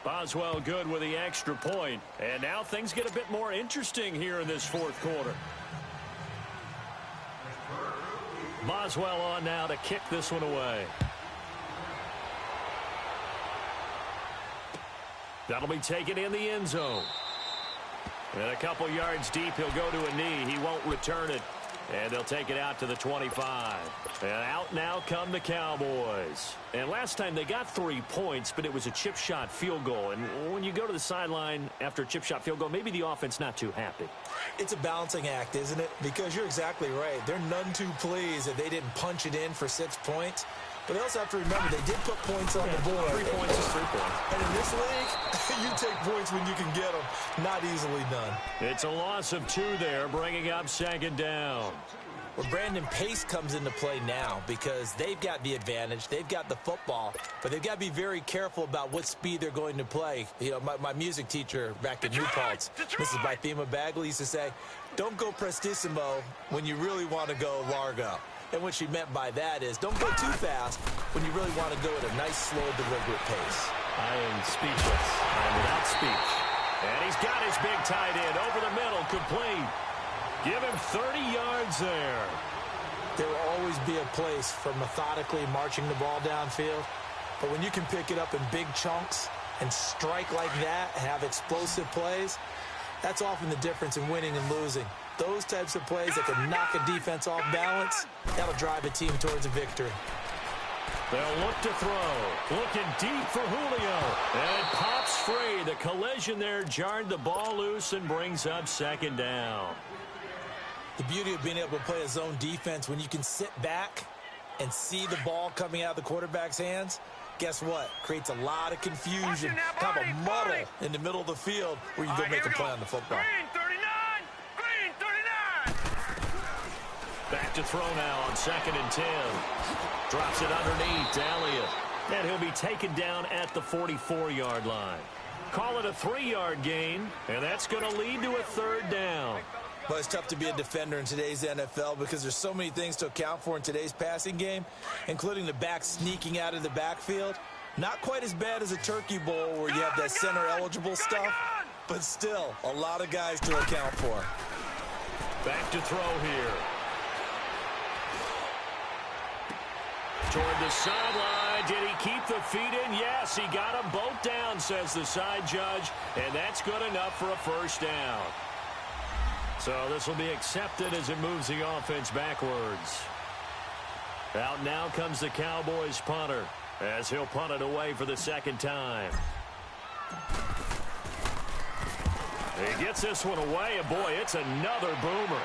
Boswell good with the extra point. And now things get a bit more interesting here in this fourth quarter. Boswell on now to kick this one away. That'll be taken in the end zone. And a couple yards deep, he'll go to a knee. He won't return it. And they'll take it out to the 25. And out now come the Cowboys. And last time they got 3 points, but it was a chip shot field goal. And when you go to the sideline after a chip shot field goal, maybe the offense not too happy. It's a balancing act, isn't it? Because you're exactly right. They're none too pleased that they didn't punch it in for 6 points. But they also have to remember they did put points on the board. 3 points is 3 points. And in this league, you take points when you can get them. Not easily done. It's a loss of 2 there, bringing up second down. Well, Brandon, pace comes into play now because they've got the advantage. They've got the football, but they've got to be very careful about what speed they're going to play. You know, my music teacher back in New Paltz, Mrs. Bythema Bagley, used to say, don't go prestissimo when you really want to go largo. And what she meant by that is don't go too fast when you really want to go at a nice, slow, deliberate pace. I am speechless. I'm without speech. And he's got his big tight end over the middle, complete. Give him 30 yards there. There will always be a place for methodically marching the ball downfield. But when you can pick it up in big chunks and strike like that and have explosive plays, that's often the difference in winning and losing. Those types of plays that can knock a defense off balance, that'll drive a team towards a victory. They'll look to throw. Looking deep for Julio. And it pops free. The collision there jarred the ball loose and brings up second down. The beauty of being able to play a zone defense when you can sit back and see the ball coming out of the quarterback's hands, guess what? Creates a lot of confusion, kind of a muddle in the middle of the field where you go make a play on the football. Green 39! Green 39! Back to throw now on 2nd and 10. Drops it underneath to Elliott. And he'll be taken down at the 44-yard line. Call it a 3-yard gain, and that's going to lead to a 3rd down. Well, it's tough to be a defender in today's NFL because there's so many things to account for in today's passing game, including the back sneaking out of the backfield. Not quite as bad as a turkey bowl where you have that center-eligible stuff, but still a lot of guys to account for. Back to throw here. Toward the sideline. Did he keep the feet in? Yes, he got them both down, says the side judge, and that's good enough for a first down. So this will be accepted as it moves the offense backwards. Out now comes the Cowboys punter as he'll punt it away for the 2nd time. He gets this one away, and boy, it's another boomer.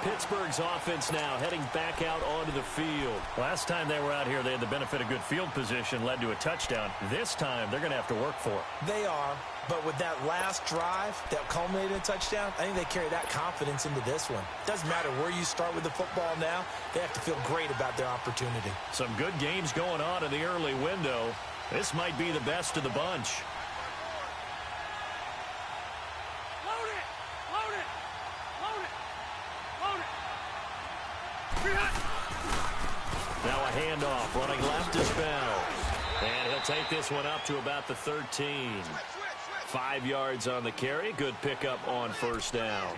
Pittsburgh's offense now heading back out onto the field. Last time they were out here, they had the benefit of good field position, led to a touchdown. This time, they're going to have to work for it. They are, but with that last drive that culminated in a touchdown, I think they carry that confidence into this one. Doesn't matter where you start with the football now, they have to feel great about their opportunity. Some good games going on in the early window. This might be the best of the bunch. Now a handoff, running left is Bell. And he'll take this one up to about the 13. 5 yards on the carry. Good pickup on first down.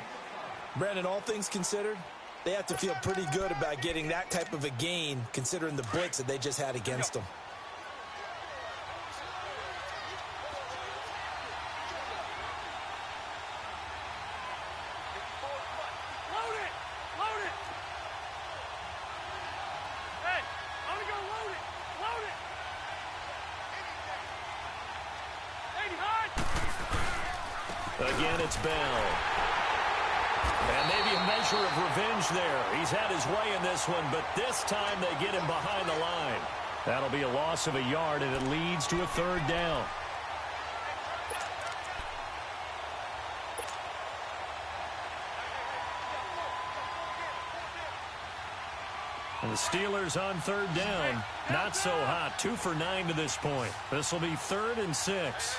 Brandon, all things considered, they have to feel pretty good about getting that type of a gain considering the blitz that they just had against them. Again, it's Bell. And maybe a measure of revenge there. He's had his way in this one, but this time they get him behind the line. That'll be a loss of a yard, and it leads to a third down. And the Steelers on third down. Not so hot. 2 for 9 to this point. This will be 3rd and 6.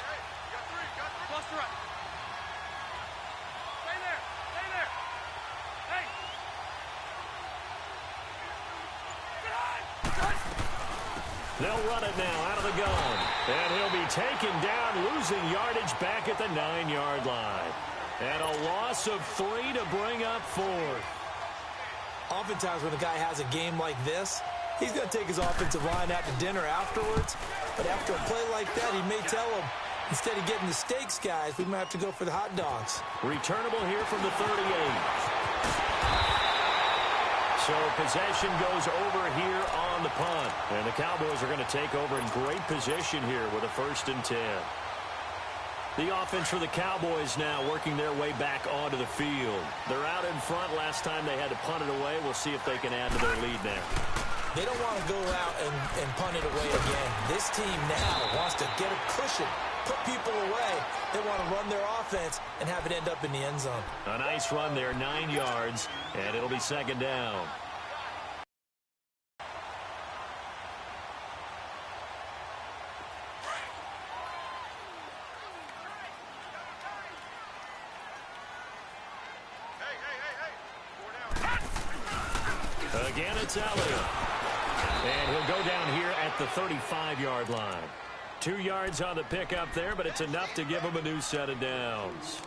They'll run it now out of the gun. And he'll be taken down, losing yardage back at the 9-yard line. And a loss of 3 to bring up 4th. Oftentimes when a guy has a game like this, he's going to take his offensive line out to dinner afterwards. But after a play like that, he may tell him, instead of getting the steaks, guys, we might have to go for the hot dogs. Returnable here from the 38. So possession goes over here on the punt. And the Cowboys are going to take over in great position here with a 1st and 10. The offense for the Cowboys now working their way back onto the field. They're out in front. Last time they had to punt it away. We'll see if they can add to their lead now. They don't want to go out and punt it away again. This team now wants to get a cushion, put people away. They want to run their offense and have it end up in the end zone. A nice run there, 9 yards, and it'll be 2nd down. Again, it's Elliott. And he'll go down here at the 35-yard line. 2 yards on the pickup there, but it's enough to give him a new set of downs.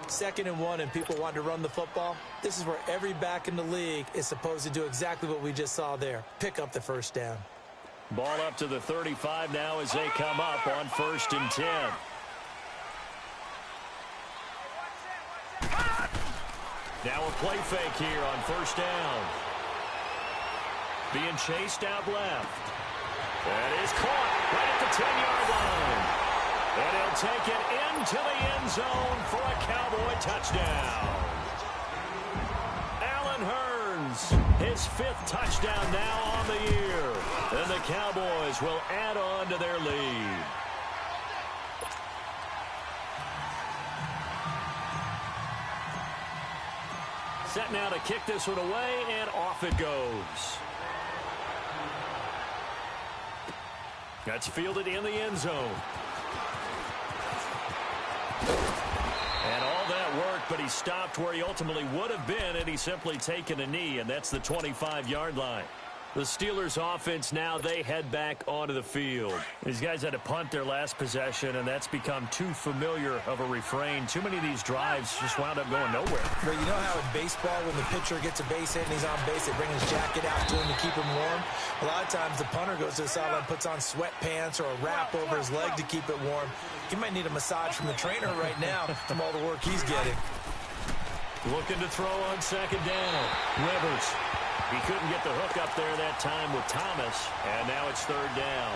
2nd and 1, and people want to run the football. This is where every back in the league is supposed to do exactly what we just saw there. Pick up the 1st down. Ball up to the 35 now as they come up on 1st and 10. Now a play fake here on 1st down. Being chased out left. That is caught right at the 10-yard line. And he'll take it into the end zone for a Cowboy touchdown. Allen Hurns, his 5th touchdown now on the year. And the Cowboys will add on to their lead. Set now to kick this one away, and off it goes. That's fielded in the end zone. And all that work, but he stopped where he ultimately would have been, and he's simply taken a knee, and that's the 25-yard line. The Steelers offense now, they head back onto the field. These guys had to punt their last possession, and that's become too familiar of a refrain. Too many of these drives just wound up going nowhere. But you know how in baseball, when the pitcher gets a base hit and he's on base, they bring his jacket out to him to keep him warm? A lot of times the punter goes to the sideline, puts on sweatpants or a wrap over his leg to keep it warm. He might need a massage from the trainer right now from all the work he's getting. Looking to throw on 2nd down. Rivers. He couldn't get the hook up there that time with Thomas, and now it's 3rd down.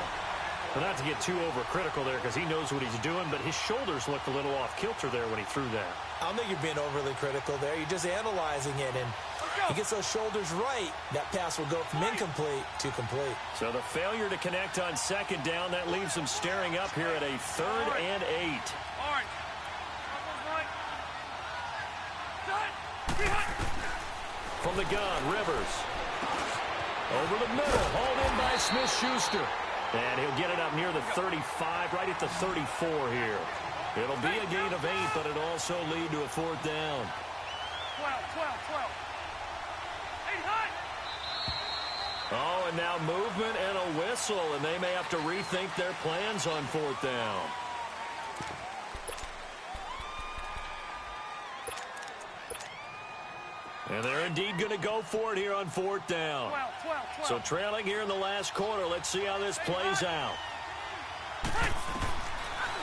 But not to get too overcritical there because he knows what he's doing, but his shoulders looked a little off kilter there when he threw that. I don't think you're being overly critical there. You're just analyzing it, and he gets those shoulders right. That pass will go from incomplete to complete. So the failure to connect on 2nd down, that leaves him staring up here at a 3rd and 8. From the gun, Rivers. Over the middle, hauled in by Smith-Schuster. And he'll get it up near the 35, right at the 34 here. It'll be a gain of 8, but it'll also lead to a 4th down. 12. Oh, and now movement and a whistle, and they may have to rethink their plans on 4th down. And they're indeed going to go for it here on 4th down. 12. So trailing here in the last quarter. Let's see how this plays out.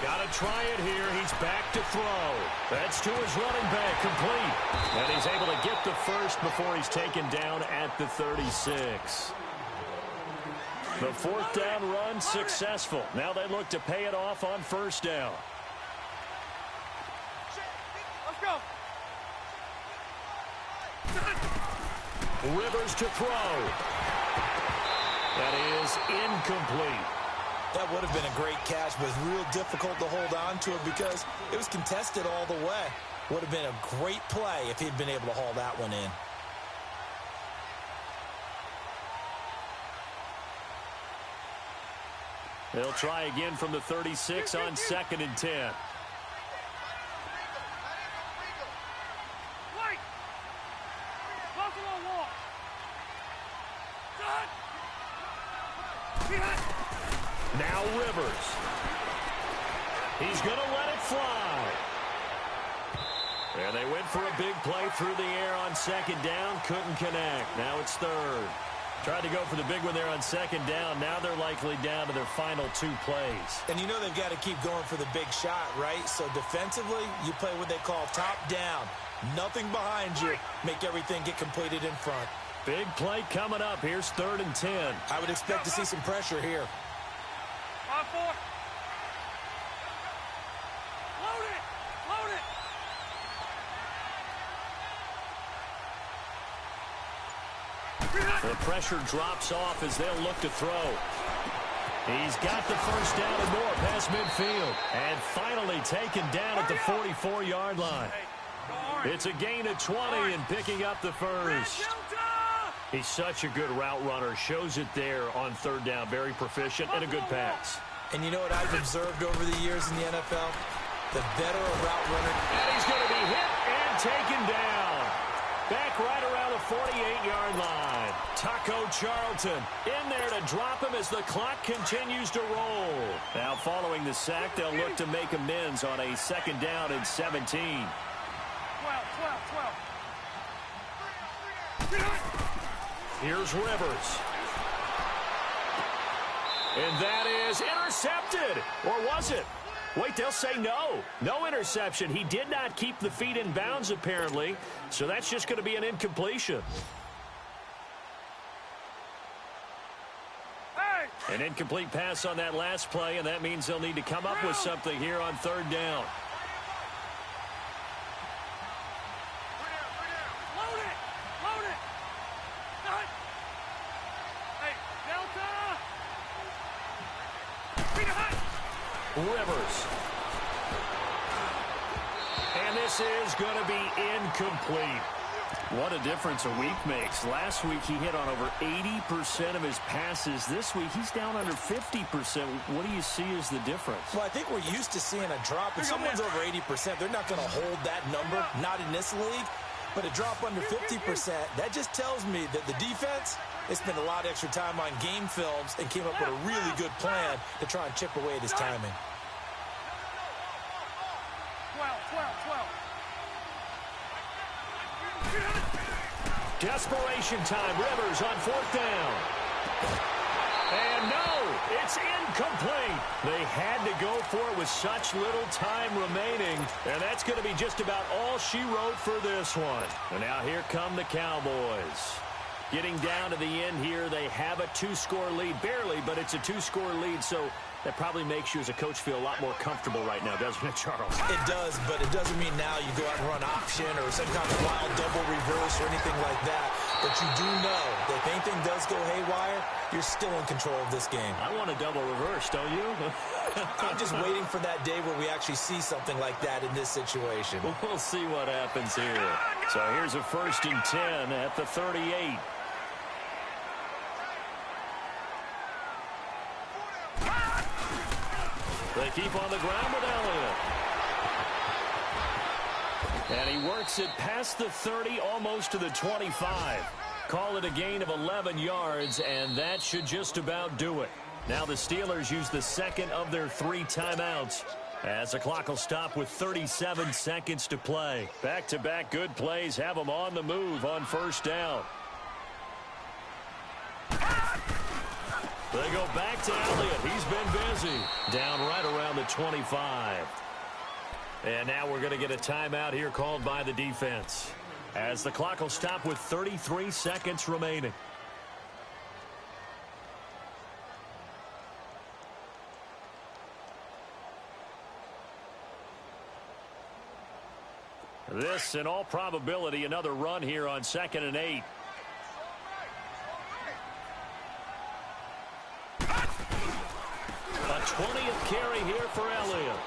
Got to try it here. He's back to throw. That's to his running back, complete. And he's able to get the first before he's taken down at the 36. The 4th down run successful. Now they look to pay it off on 1st down. Rivers to throw. That is incomplete. That would have been a great catch, but it's real difficult to hold on to it because it was contested all the way. Would have been a great play if he'd been able to haul that one in. They'll try again from the 36 on 2nd and 10. Now Rivers. He's going to let it fly. And they went for a big play through the air on 2nd down. Couldn't connect. Now it's 3rd. Tried to go for the big one there on 2nd down. Now they're likely down to their final 2 plays. And you know they've got to keep going for the big shot, right? So defensively, you play what they call top down. Nothing behind you. Make everything get completed in front. Big play coming up. Here's 3rd and 10. I would expect to see some pressure here. Load it! Load it! The pressure drops off as they'll look to throw. He's got the first down and more past midfield. And finally taken down at the 44-yard line. It's a gain of 20 and picking up the first. He's such a good route runner. Shows it there on 3rd down. Very proficient and a good pass. And you know what I've observed over the years in the NFL? The better a route runner. And he's going to be hit and taken down. Back right around the 48-yard line. Taco Charlton in there to drop him as the clock continues to roll. Now following the sack, they'll look to make amends on a 2nd down and 17. 12. Here's Rivers. And that is intercepted. Or was it? Wait, they'll say no. No interception. He did not keep the feet in bounds, apparently. So that's just going to be an incompletion. An incomplete pass on that last play, and that means they'll need to come up with something here on 3rd down. Load it! Load it! Hey, Delta! Rivers. And this is going to be incomplete. What a difference a week makes. Last week he hit on over 80% of his passes. This week he's down under 50%. What do you see as the difference? Well, I think we're used to seeing a drop. If someone's over 80%, they're not going to hold that number, not in this league. But a drop under 50%, that just tells me that the defense, they spent a lot of extra time on game films and came up with a really good plan to try and chip away at his timing. 12. Desperation time. Rivers on 4th down. And no, it's incomplete. They had to go for it with such little time remaining. And that's going to be just about all she wrote for this one. And now here come the Cowboys. Getting down to the end here, they have a 2-score lead. Barely, but it's a 2-score lead, so that probably makes you as a coach feel a lot more comfortable right now, doesn't it, Charles? It does, but it doesn't mean now you go out and run option or some kind of wild double reverse or anything like that. But you do know that if anything does go haywire, you're still in control of this game. I want a double reverse, don't you? I'm just waiting for that day where we actually see something like that in this situation. We'll see what happens here. So here's a 1st and 10 at the 38. They keep on the ground with Elliott. And he works it past the 30, almost to the 25. Call it a gain of 11 yards, and that should just about do it. Now the Steelers use the 2nd of their 3 timeouts, as the clock will stop with 37 seconds to play. Back-to-back good plays have them on the move on 1st down. They go back to Elliott. He's been busy. Down right around the 25. And now we're going to get a timeout here called by the defense, as the clock will stop with 33 seconds remaining. This, in all probability, another run here on 2nd and 8. 20th carry here for Elliott.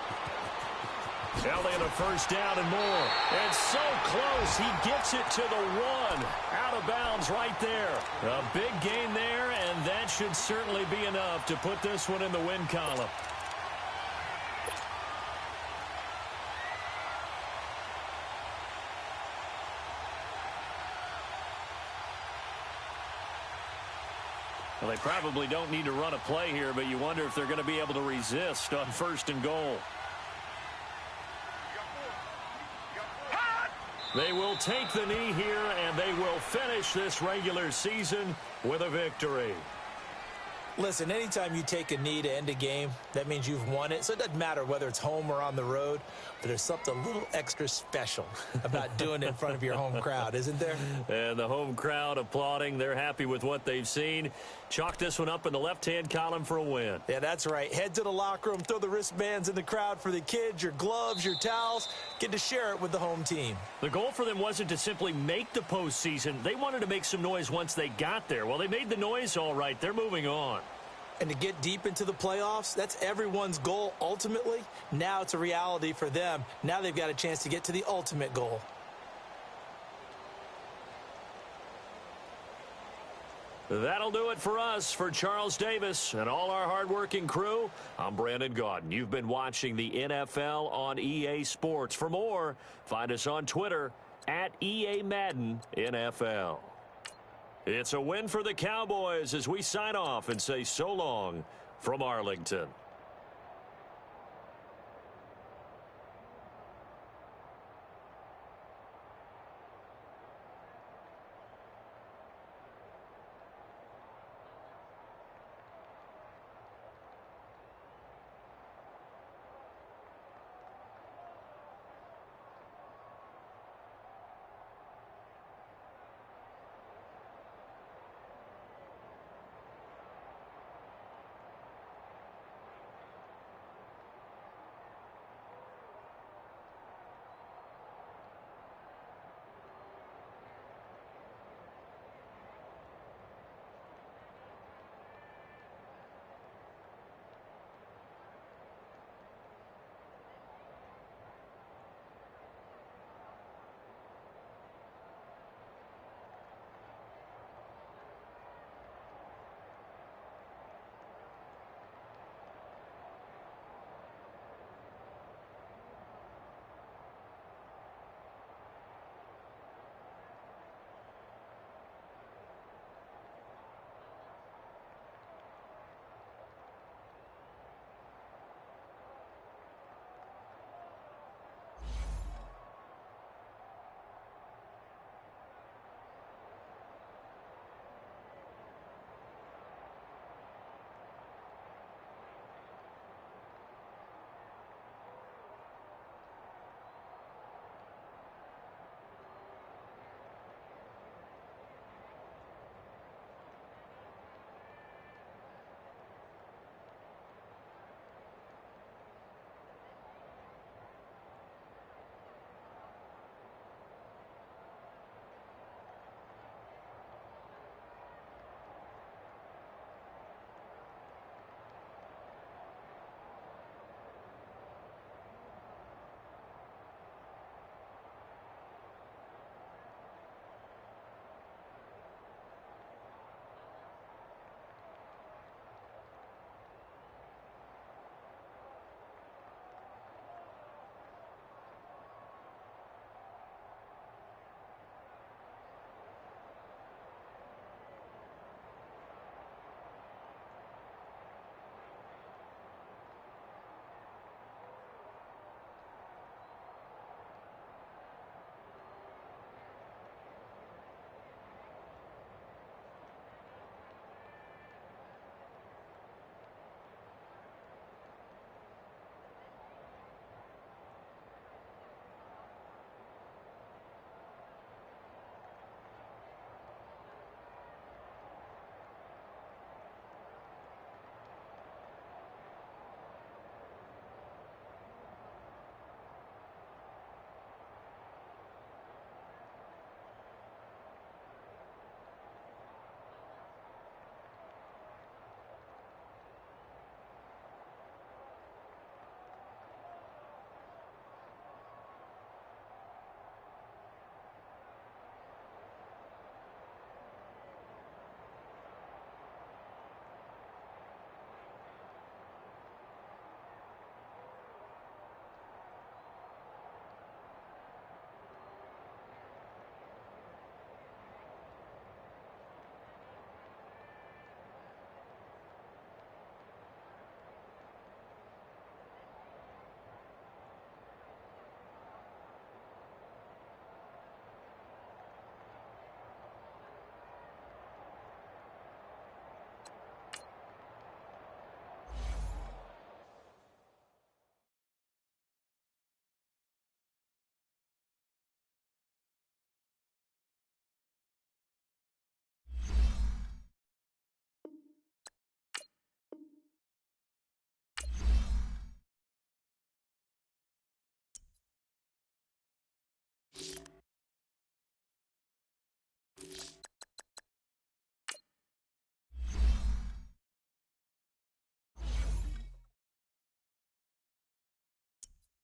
Elliott a first down and more. And so close. He gets it to the 1. Out of bounds right there. A big gain there, and that should certainly be enough to put this one in the win column. Well, they probably don't need to run a play here, but you wonder if they're going to be able to resist on 1st and goal. They will take the knee here, and they will finish this regular season with a victory. Listen, anytime you take a knee to end a game, that means you've won it. So it doesn't matter whether it's home or on the road, but there's something a little extra special about doing it in front of your home crowd, isn't there? And the home crowd applauding. They're happy with what they've seen. Chalk this one up in the left-hand column for a win. Yeah, that's right. Head to the locker room, throw the wristbands in the crowd for the kids, your gloves, your towels. Get to share it with the home team. The goal for them wasn't to simply make the postseason. They wanted to make some noise once they got there. Well, they made the noise all right. They're moving on. And to get deep into the playoffs, that's everyone's goal ultimately. Now it's a reality for them. Now they've got a chance to get to the ultimate goal. That'll do it for us. For Charles Davis and all our hardworking crew, I'm Brandon Gaudin. You've been watching the NFL on EA Sports. For more, find us on Twitter at EA Madden NFL. It's a win for the Cowboys as we sign off and say so long from Arlington.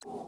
you